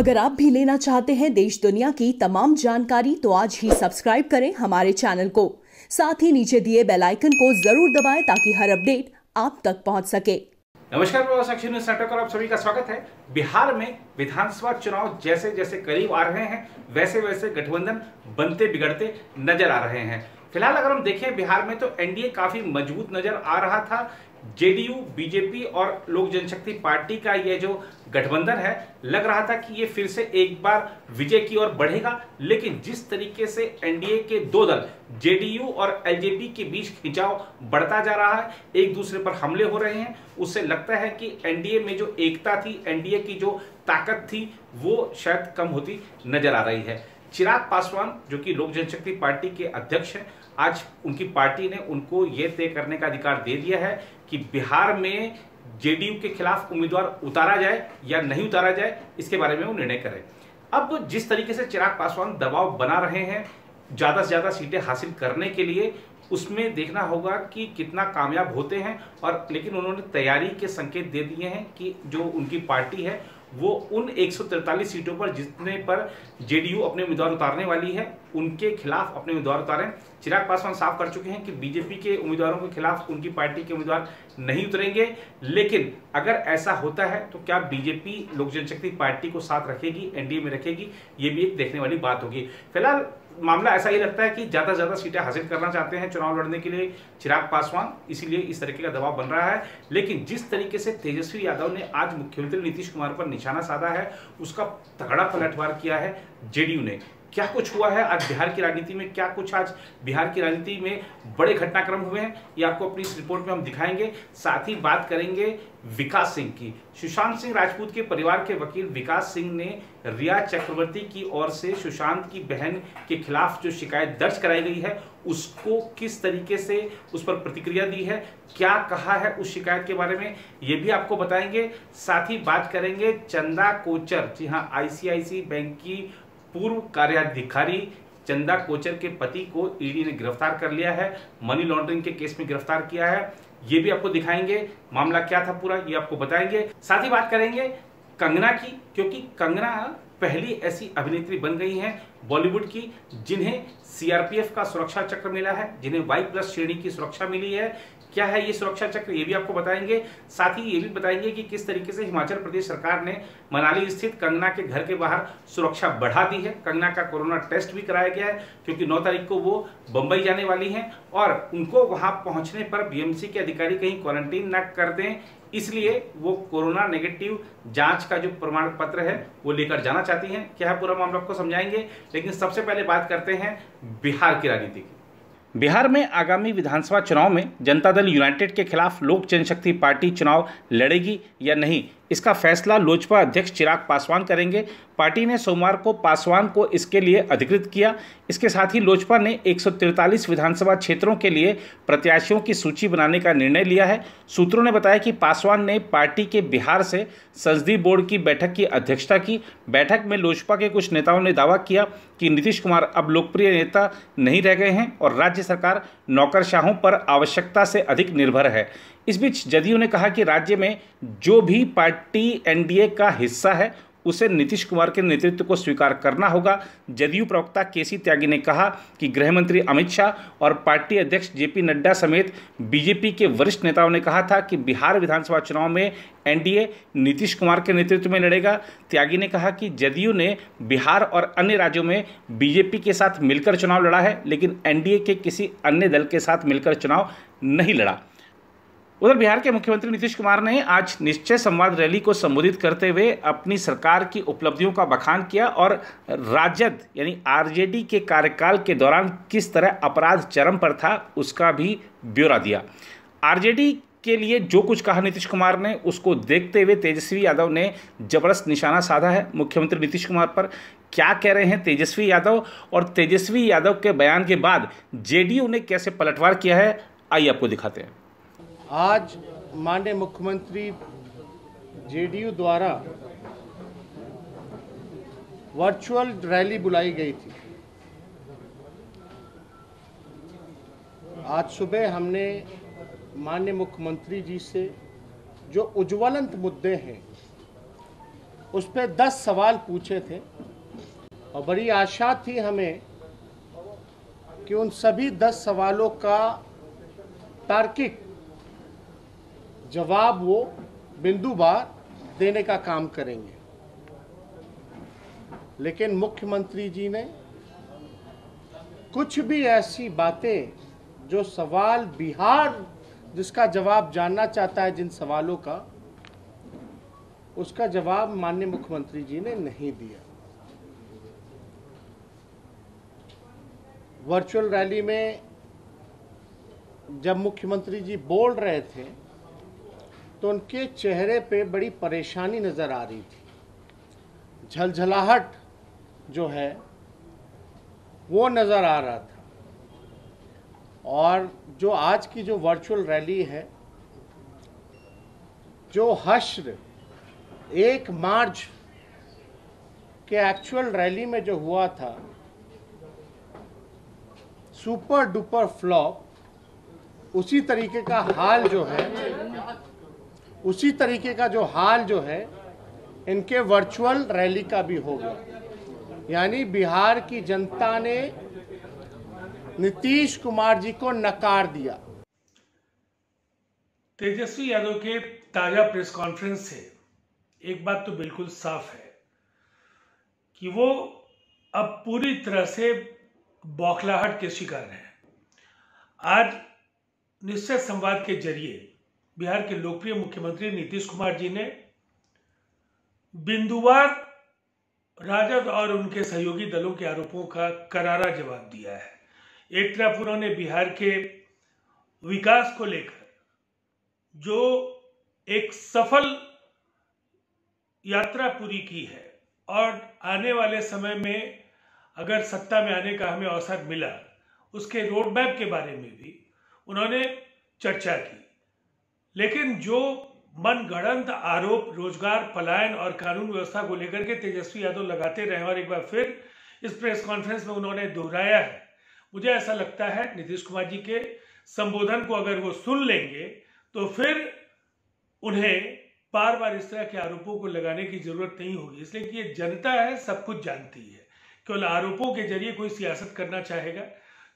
अगर आप भी लेना चाहते हैं देश दुनिया की तमाम जानकारी तो आज ही सब्सक्राइब करें हमारे चैनल को। साथ ही नीचे दिए बेल आइकन को जरूर दबाएं ताकि हर अपडेट आप तक पहुंच सके। नमस्कार, न्यूज़ नेटवर्क और आप सभी का स्वागत है। बिहार में विधानसभा चुनाव जैसे जैसे करीब आ रहे हैं वैसे वैसे गठबंधन बनते बिगड़ते नजर आ रहे हैं। फिलहाल अगर हम देखें बिहार में तो एनडीए काफी मजबूत नजर आ रहा था। जेडीयू, बीजेपी और लोक जनशक्ति पार्टी का ये जो गठबंधन है, लग रहा था कि ये फिर से एक बार विजय की ओर बढ़ेगा। लेकिन जिस तरीके से एनडीए के दो दल जेडीयू और एलजेपी के बीच खिंचाव बढ़ता जा रहा है, एक दूसरे पर हमले हो रहे हैं, उससे लगता है कि एनडीए में जो एकता थी, एनडीए की जो ताकत थी, वो शायद कम होती नजर आ रही है। चिराग पासवान जो कि लोक जनशक्ति पार्टी के अध्यक्ष हैं, आज उनकी पार्टी ने उनको ये तय करने का अधिकार दे दिया है कि बिहार में जेडीयू के खिलाफ उम्मीदवार उतारा जाए या नहीं उतारा जाए, इसके बारे में वो निर्णय करें। अब जिस तरीके से चिराग पासवान दबाव बना रहे हैं ज्यादा से ज्यादा सीटें हासिल करने के लिए, उसमें देखना होगा कि कितना कामयाब होते हैं। और लेकिन उन्होंने तैयारी के संकेत दे दिए हैं कि जो उनकी पार्टी है वो उन 143 सीटों पर जितने पर जेडीयू अपने उम्मीदवार उतारने वाली है, उनके खिलाफ अपने उम्मीदवार उतारें। चिराग पासवान साफ कर चुके हैं कि बीजेपी के उम्मीदवारों के खिलाफ उनकी पार्टी के उम्मीदवार नहीं उतरेंगे। लेकिन अगर ऐसा होता है तो क्या बीजेपी लोक जनशक्ति पार्टी को साथ रखेगी, एनडीए में रखेगी, ये भी एक देखने वाली बात होगी। फिलहाल मामला ऐसा ही लगता है कि ज्यादा से ज्यादा सीटें हासिल करना चाहते हैं चुनाव लड़ने के लिए चिराग पासवान, इसीलिए इस तरीके का दबाव बन रहा है। लेकिन जिस तरीके से तेजस्वी यादव ने आज मुख्यमंत्री नीतीश कुमार पर निशाना साधा है, उसका तगड़ा पलटवार किया है जेडीयू ने। क्या कुछ हुआ है आज बिहार की राजनीति में, क्या कुछ आज बिहार की राजनीति में बड़े घटनाक्रम हुए हैं, ये आपको अपनी इस रिपोर्ट में हम दिखाएंगे। साथ ही बात करेंगे विकास सिंह की। सुशांत सिंह राजपूत के परिवार के वकील विकास सिंह ने रिया चक्रवर्ती की ओर से सुशांत की बहन के खिलाफ जो शिकायत दर्ज कराई गई है, उसको किस तरीके से उस पर प्रतिक्रिया दी है, क्या कहा है उस शिकायत के बारे में, ये भी आपको बताएंगे। साथ ही बात करेंगे चंदा कोचर, जी हाँ, आईसीआईसी बैंक की पूर्व कार्याधिकारी चंदा कोचर के पति को ईडी ने गिरफ्तार कर लिया है, मनी लॉन्ड्रिंग के केस में गिरफ्तार किया है, ये भी आपको दिखाएंगे। मामला क्या था पूरा, ये आपको बताएंगे। साथ ही बात करेंगे कंगना की, क्योंकि कंगना पहली ऐसी अभिनेत्री बन गई हैं बॉलीवुड की जिन्हें सीआरपीएफ का सुरक्षा चक्र मिला है, जिन्हें Y+ श्रेणी की सुरक्षा मिली है। क्या है ये सुरक्षा चक्र, ये भी आपको बताएंगे। साथ ही ये भी बताएंगे कि किस तरीके से हिमाचल प्रदेश सरकार ने मनाली स्थित कंगना के घर के बाहर सुरक्षा बढ़ा दी है। कंगना का कोरोना टेस्ट भी कराया गया है, क्योंकि 9 तारीख को वो बंबई जाने वाली हैं और उनको वहां पहुंचने पर बीएमसी के अधिकारी कहीं क्वारंटीन न कर दें, इसलिए वो कोरोना नेगेटिव जांच का जो प्रमाण पत्र है वो लेकर जाना चाहती हैं। क्या है पूरा मामला आपको समझाएंगे, लेकिन सबसे पहले बात करते हैं बिहार की राजनीति की। बिहार में आगामी विधानसभा चुनाव में जनता दल यूनाइटेड के खिलाफ लोक जनशक्ति पार्टी चुनाव लड़ेगी या नहीं, इसका फैसला लोजपा अध्यक्ष चिराग पासवान करेंगे। पार्टी ने सोमवार को पासवान को इसके लिए अधिकृत किया। इसके साथ ही लोजपा ने 143 विधानसभा क्षेत्रों के लिए प्रत्याशियों की सूची बनाने का निर्णय लिया है। सूत्रों ने बताया कि पासवान ने पार्टी के बिहार से संसदीय बोर्ड की बैठक की अध्यक्षता की। बैठक में लोजपा के कुछ नेताओं ने दावा किया कि नीतीश कुमार अब लोकप्रिय नेता नहीं रह गए हैं और राज्य सरकार नौकरशाहों पर आवश्यकता से अधिक निर्भर है। इस बीच जदयू ने कहा कि राज्य में जो भी पार्टी एनडीए का हिस्सा है उसे नीतीश कुमार के नेतृत्व को स्वीकार करना होगा। जदयू प्रवक्ता केसी त्यागी ने कहा कि गृह मंत्री अमित शाह और पार्टी अध्यक्ष जेपी नड्डा समेत बीजेपी के वरिष्ठ नेताओं ने कहा था कि बिहार विधानसभा चुनाव में एनडीए नीतीश कुमार के नेतृत्व में लड़ेगा। त्यागी ने कहा कि जदयू ने बिहार और अन्य राज्यों में बीजेपी के साथ मिलकर चुनाव लड़ा है, लेकिन एनडीए के किसी अन्य दल के साथ मिलकर चुनाव नहीं लड़ा। उधर बिहार के मुख्यमंत्री नीतीश कुमार ने आज निश्चय संवाद रैली को संबोधित करते हुए अपनी सरकार की उपलब्धियों का बखान किया और राजद यानी आरजेडी के कार्यकाल के दौरान किस तरह अपराध चरम पर था उसका भी ब्यौरा दिया। आरजेडी के लिए जो कुछ कहा नीतीश कुमार ने, उसको देखते हुए तेजस्वी यादव ने जबरदस्त निशाना साधा है मुख्यमंत्री नीतीश कुमार पर। क्या कह रहे हैं तेजस्वी यादव, और तेजस्वी यादव के बयान के बाद जेडीयू ने कैसे पलटवार किया है, आइए आपको दिखाते हैं। आज माननीय मुख्यमंत्री जेडीयू द्वारा वर्चुअल रैली बुलाई गई थी। आज सुबह हमने माननीय मुख्यमंत्री जी से जो उज्ज्वलंत मुद्दे हैं उस पर 10 सवाल पूछे थे और बड़ी आशा थी हमें कि उन सभी 10 सवालों का तार्किक जवाब वो बिंदुवार देने का काम करेंगे। लेकिन मुख्यमंत्री जी ने कुछ भी ऐसी बातें जो सवाल बिहार जिसका जवाब जानना चाहता है, जिन सवालों का, उसका जवाब माननीय मुख्यमंत्री जी ने नहीं दिया। वर्चुअल रैली में जब मुख्यमंत्री जी बोल रहे थे तो उनके चेहरे पे बड़ी परेशानी नजर आ रही थी, झलझलाहट जो है वो नजर आ रहा था। और जो आज की जो वर्चुअल रैली है, जो हश्र 1 मार्च के एक्चुअल रैली में जो हुआ था, सुपर डुपर फ्लॉप, उसी तरीके का हाल जो है इनके वर्चुअल रैली का भी हो गया। यानी बिहार की जनता ने नीतीश कुमार जी को नकार दिया। तेजस्वी यादव के ताजा प्रेस कॉन्फ्रेंस से एक बात तो बिल्कुल साफ है कि वो अब पूरी तरह से बौखलाहट के शिकार हैं। आज निश्चित संवाद के जरिए बिहार के लोकप्रिय मुख्यमंत्री नीतीश कुमार जी ने बिंदुवार राजद और उनके सहयोगी दलों के आरोपों का करारा जवाब दिया है। एक तरफ उन्होंने बिहार के विकास को लेकर जो एक सफल यात्रा पूरी की है और आने वाले समय में अगर सत्ता में आने का हमें अवसर मिला, उसके रोड मैप के बारे में भी उन्होंने चर्चा की। लेकिन जो मनगढ़ंत आरोप रोजगार, पलायन और कानून व्यवस्था को लेकर के तेजस्वी यादव लगाते रहे और एक बार फिर इस प्रेस कॉन्फ्रेंस में उन्होंने दोहराया है, मुझे ऐसा लगता है नीतीश कुमार जी के संबोधन को अगर वो सुन लेंगे तो फिर उन्हें बार बार इस तरह के आरोपों को लगाने की जरूरत नहीं होगी। इसलिए कि ये जनता है, सब कुछ जानती है। केवल आरोपों के जरिए कोई सियासत करना चाहेगा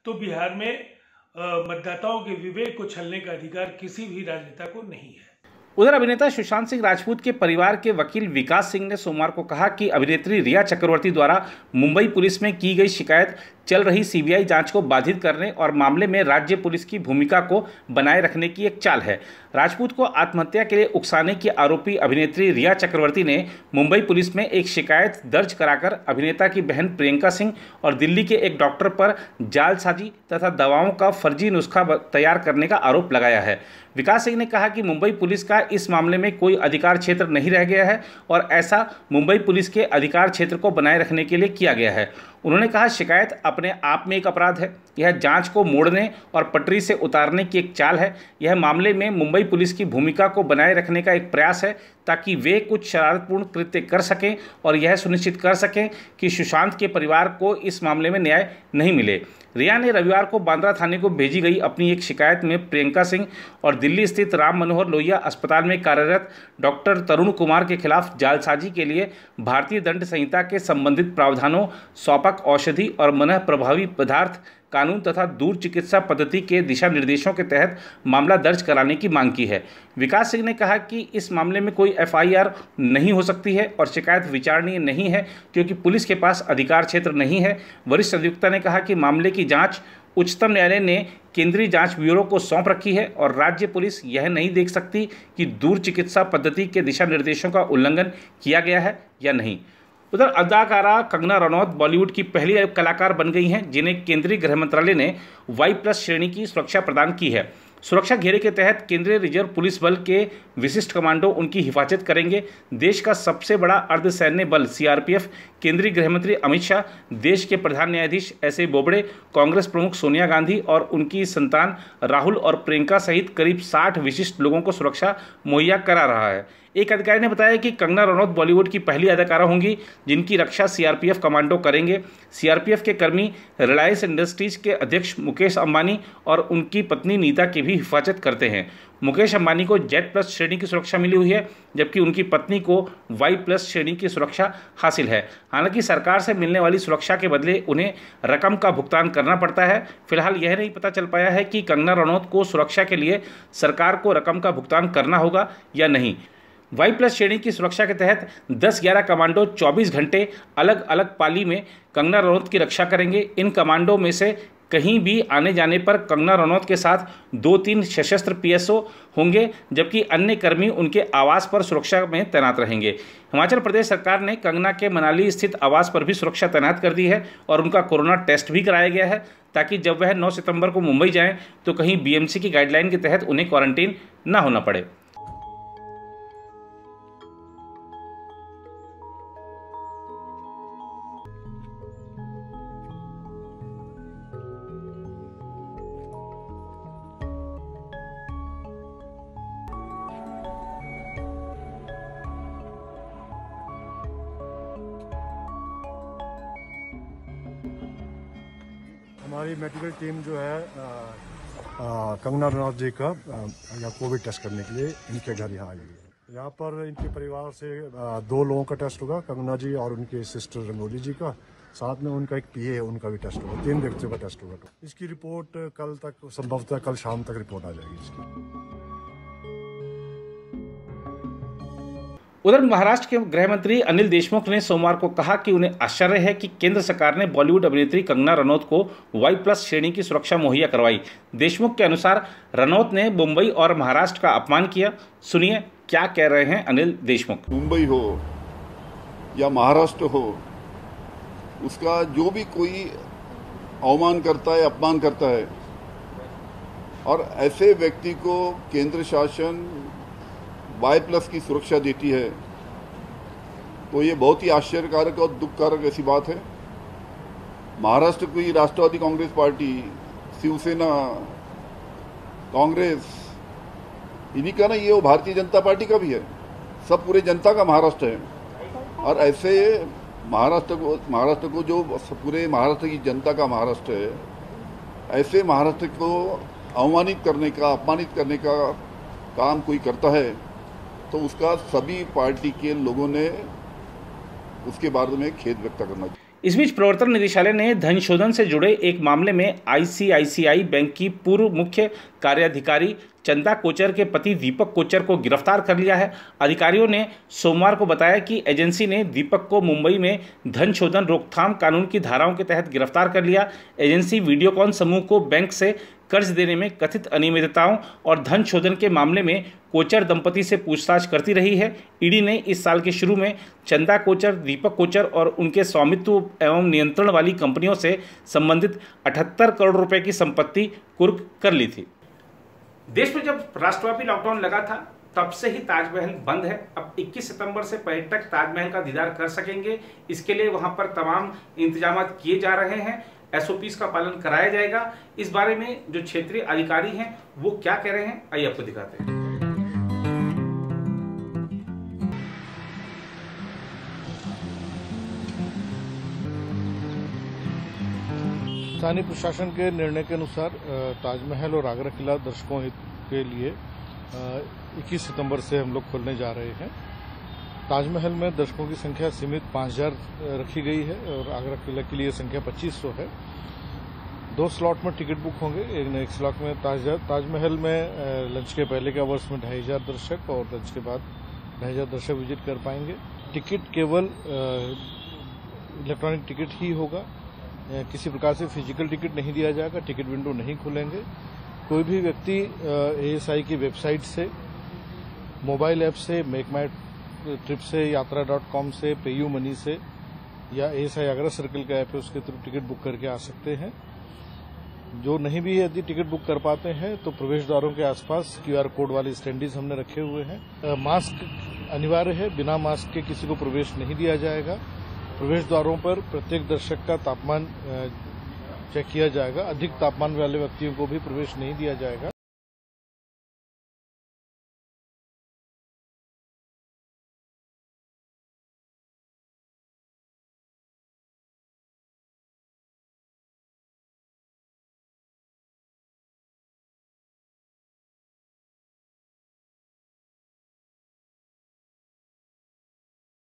तो बिहार में मतदाताओं के विवेक को छलने का अधिकार किसी भी राजनेता को नहीं है। उधर अभिनेता सुशांत सिंह राजपूत के परिवार के वकील विकास सिंह ने सोमवार को कहा कि अभिनेत्री रिया चक्रवर्ती द्वारा मुंबई पुलिस में की गई शिकायत चल रही सीबीआई जांच को बाधित करने और मामले में राज्य पुलिस की भूमिका को बनाए रखने की एक चाल है। राजपूत को आत्महत्या के लिए उकसाने की आरोपी अभिनेत्री रिया चक्रवर्ती ने मुंबई पुलिस में एक शिकायत दर्ज कराकर अभिनेता की बहन प्रियंका सिंह और दिल्ली के एक डॉक्टर पर जालसाजी तथा दवाओं का फर्जी नुस्खा तैयार करने का आरोप लगाया है। विकास सिंह ने कहा कि मुंबई पुलिस का इस मामले में कोई अधिकार क्षेत्र नहीं रह गया है और ऐसा मुंबई पुलिस के अधिकार क्षेत्र को बनाए रखने के लिए किया गया है। उन्होंने कहा, शिकायत अपने आप में एक अपराध है। यह जांच को मोड़ने और पटरी से उतारने की एक चाल है। यह मामले में मुंबई पुलिस की भूमिका को बनाए रखने का एक प्रयास है ताकि वे कुछ शरारतपूर्ण कृत्य कर सकें और यह सुनिश्चित कर सकें कि सुशांत के परिवार को इस मामले में न्याय नहीं मिले। रिया ने रविवार को बांद्रा थाने को भेजी गई अपनी एक शिकायत में प्रियंका सिंह और दिल्ली स्थित राम मनोहर लोहिया अस्पताल में कार्यरत डॉक्टर तरुण कुमार के खिलाफ जालसाजी के लिए भारतीय दंड संहिता के संबंधित प्रावधानों, सौपक औषधि और मनः प्रभावी पदार्थ कानून तथा दूर चिकित्सा पद्धति के दिशा निर्देशों के तहत मामला दर्ज कराने की मांग की है। विकास सिंह ने कहा कि इस मामले में कोई एफआईआर नहीं हो सकती है और शिकायत विचारणीय नहीं है क्योंकि पुलिस के पास अधिकार क्षेत्र नहीं है। वरिष्ठ अधिवक्ता ने कहा कि मामले की जांच उच्चतम न्यायालय ने केंद्रीय जांच ब्यूरो को सौंप रखी है और राज्य पुलिस यह नहीं देख सकती कि दूर चिकित्सा पद्धति के दिशा निर्देशों का उल्लंघन किया गया है या नहीं। उधर अदाकारा कंगना रनौत बॉलीवुड की पहली कलाकार बन गई हैं जिन्हें केंद्रीय गृह मंत्रालय ने Y+ श्रेणी की सुरक्षा प्रदान की है। सुरक्षा घेरे के तहत केंद्रीय रिजर्व पुलिस बल के विशिष्ट कमांडो उनकी हिफाजत करेंगे। देश का सबसे बड़ा अर्धसैन्य बल CRPF, केंद्रीय गृह मंत्री अमित शाह, देश के प्रधान न्यायाधीश S.A. बोबड़े, कांग्रेस प्रमुख सोनिया गांधी और उनकी संतान राहुल और प्रियंका सहित करीब 60 विशिष्ट लोगों को सुरक्षा मुहैया करा रहा है। एक अधिकारी ने बताया कि कंगना रनौत बॉलीवुड की पहली अदाकारा होंगी जिनकी रक्षा CRPF कमांडो करेंगे। CRPF के कर्मी रिलायंस इंडस्ट्रीज के अध्यक्ष मुकेश अंबानी और उनकी पत्नी नीता की भी पूरी हिफाजत करते हैं। मुकेश अंबानी को Z+ श्रेणी की सुरक्षा मिली हुई है, जबकि उनकी पत्नी को Y+ श्रेणी की सुरक्षा हासिल है। हालांकि सरकार से मिलने वाली सुरक्षा के बदले उन्हें रकम का भुगतान करना पड़ता है। फिलहाल यह नहीं पता चल पाया है कि कंगना रनौत को सुरक्षा के लिए सरकार को रकम का भुगतान करना होगा या नहीं। Y+ श्रेणी की सुरक्षा के तहत 10-11 कमांडो 24 घंटे अलग अलग पाली में कंगना रनौत की रक्षा करेंगे। इन कमांडो में से कहीं भी आने जाने पर कंगना रनौत के साथ 2-3 सशस्त्र PSO होंगे, जबकि अन्य कर्मी उनके आवास पर सुरक्षा में तैनात रहेंगे। हिमाचल प्रदेश सरकार ने कंगना के मनाली स्थित आवास पर भी सुरक्षा तैनात कर दी है और उनका कोरोना टेस्ट भी कराया गया है, ताकि जब वह 9 सितंबर को मुंबई जाएं तो कहीं BMC की गाइडलाइन के तहत उन्हें क्वारंटीन न होना पड़े। हमारी मेडिकल टीम जो है कंगना रनौत जी का या कोविड टेस्ट करने के लिए इनके घर यहाँ आई है। यहाँ पर इनके परिवार से 2 लोगों का टेस्ट होगा, कंगना जी और उनके सिस्टर रंगोली जी का, साथ में उनका एक PA है, उनका भी टेस्ट होगा। 3 व्यक्तियों का टेस्ट होगा। इसकी रिपोर्ट कल तक, संभवतः कल शाम तक रिपोर्ट आ जाएगी इसकी। उधर महाराष्ट्र के गृह मंत्री अनिल देशमुख ने सोमवार को कहा कि उन्हें आश्चर्य है कि केंद्र सरकार ने बॉलीवुड अभिनेत्री कंगना रनौत को Y+ श्रेणी की सुरक्षा मुहैया करवाई। देशमुख के अनुसार रनौत ने मुंबई और महाराष्ट्र का अपमान किया। सुनिए क्या कह रहे हैं अनिल देशमुख। मुंबई हो या महाराष्ट्र हो, उसका जो भी कोई अवमान करता है, अपमान करता है, और ऐसे व्यक्ति को केंद्र शासन Y+ की सुरक्षा देती है, तो ये बहुत ही आश्चर्यकारक और दुखकारक ऐसी बात है। महाराष्ट्र की राष्ट्रवादी कांग्रेस पार्टी, शिवसेना, कांग्रेस, इन्हीं का ना, ये वो भारतीय जनता पार्टी का भी है, सब पूरे जनता का महाराष्ट्र है। और ऐसे महाराष्ट्र को जो पूरे महाराष्ट्र की जनता का महाराष्ट्र है, ऐसे महाराष्ट्र को अवमानित करने का, अपमानित करने का काम कोई करता है तो उसका सभी पार्टी के लोगों ने उसके बारे में खेद व्यक्त करना चाहिए। इस बीच प्रवर्तन निदेशालय ने धन शोधन से जुड़े एक मामले में ICICI बैंक की पूर्व मुख्य कार्याधिकारी चंदा कोचर के पति दीपक कोचर को गिरफ्तार कर लिया है। अधिकारियों ने सोमवार को बताया कि एजेंसी ने दीपक को मुंबई में धन शोधन रोकथाम कानून की धाराओं के तहत गिरफ्तार कर लिया। एजेंसी वीडियोकॉन समूह को बैंक से कर्ज देने में कथित अनियमितताओं और धन शोधन के मामले में कोचर दंपति से पूछताछ करती रही है। ईडी ने इस साल के शुरू में चंदा कोचर, दीपक कोचर और उनके स्वामित्व एवं नियंत्रण वाली कंपनियों से संबंधित 78 करोड़ रुपए की संपत्ति कुर्क कर ली थी। देश में जब राष्ट्रव्यापी लॉकडाउन लगा था तब से ही ताजमहल बंद है। अब 21 सितंबर से पर्यटक ताजमहल का दीदार कर सकेंगे। इसके लिए वहां पर तमाम इंतजाम किए जा रहे हैं। SOPs का पालन कराया जाएगा। इस बारे में जो क्षेत्रीय अधिकारी हैं वो क्या कह रहे हैं, आइए आपको दिखाते हैं। स्थानीय प्रशासन के निर्णय के अनुसार ताजमहल और आगरा किला दर्शकों के लिए 21 सितंबर से हम लोग खोलने जा रहे हैं। ताजमहल में दर्शकों की संख्या सीमित 5000 रखी गई है और आगरा किला के लिए संख्या 2500 है। 2 स्लॉट में टिकट बुक होंगे। एक स्लॉट में ताजमहल में लंच के पहले के आवर्स में 2500 दर्शक और लंच के बाद 2500 दर्शक विजिट कर पाएंगे। टिकट केवल इलेक्ट्रॉनिक टिकट ही होगा, किसी प्रकार से फिजिकल टिकट नहीं दिया जाएगा। टिकट विंडो नहीं खुलेंगे। कोई भी व्यक्ति ASI की वेबसाइट से, मोबाइल ऐप से, मेक माई ट्रिप से, यात्रा.com से, पेयू मनी से या ASI आगरा सर्कल का ऐप है उसके थ्रू टिकट बुक करके आ सकते हैं। जो नहीं भी यदि टिकट बुक कर पाते हैं तो प्रवेश द्वारों के आसपास QR कोड वाले स्टैंडीज हमने रखे हुए हैं। मास्क अनिवार्य है, बिना मास्क के किसी को प्रवेश नहीं दिया जाएगा। प्रवेश द्वारों पर प्रत्येक दर्शक का तापमान चेक किया जाएगा। अधिक तापमान वाले व्यक्तियों को भी प्रवेश नहीं दिया जाएगा।